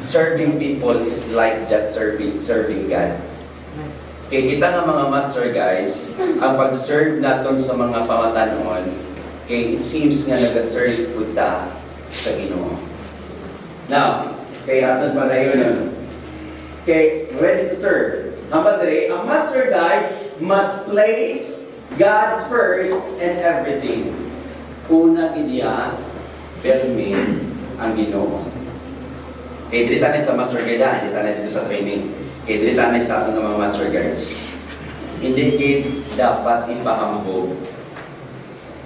serving people is like just serving God. Kaya kita nga mga master guys, ang pag-serve natin sa mga pamatanon, kaya it seems nga nag-serve po ta sa Ginoo. Now, kaya atin pala yun. Okay, ready to serve. Number 3, a master guy must place God first and everything. Una ideya, permit ang Ginoo. Kaya dito tayo sa master guide, dito tayo dito sa training. Kaya dito tayo sa ating mga master guides. Hindi kid dapat ipahambog.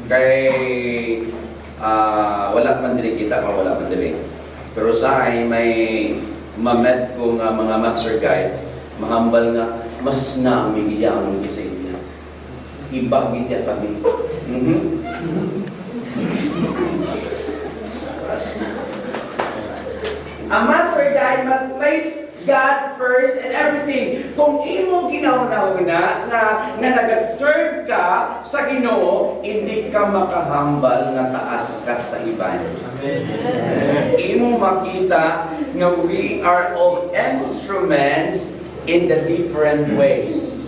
Kay wala man dili kita kung wala man dili. Pero sa ay may mamet ko nga mga master guide, mahambal nga mas namin iyang isa niya. Ibagit niya kami. A master guide must place God first and everything. Kung imo ginauna-una nga nag-serve ka sa Ginoo, hindi ka makahambal nga taas ka sa iban. Amen. Imo makita nga we are all instruments in the different ways.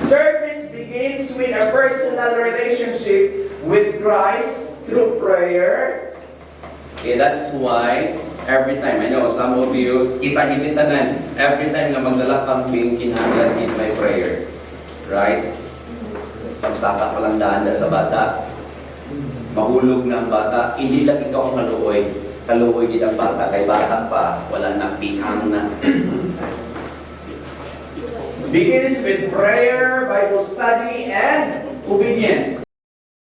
Service begins with a personal relationship with Christ through prayer. Okay, that's why every time, I know some of you, kita-hindi tanan, every time nga magdala kambing, kinahanglan in my prayer. Right? Pagsaka pa lang daan sa bata, mahulog na ang bata, hindi lang ikaw ang kaluoy. Kaluoy din ang bata, kay bata pa, wala na, pihang na. Begins with prayer, Bible study, and obedience.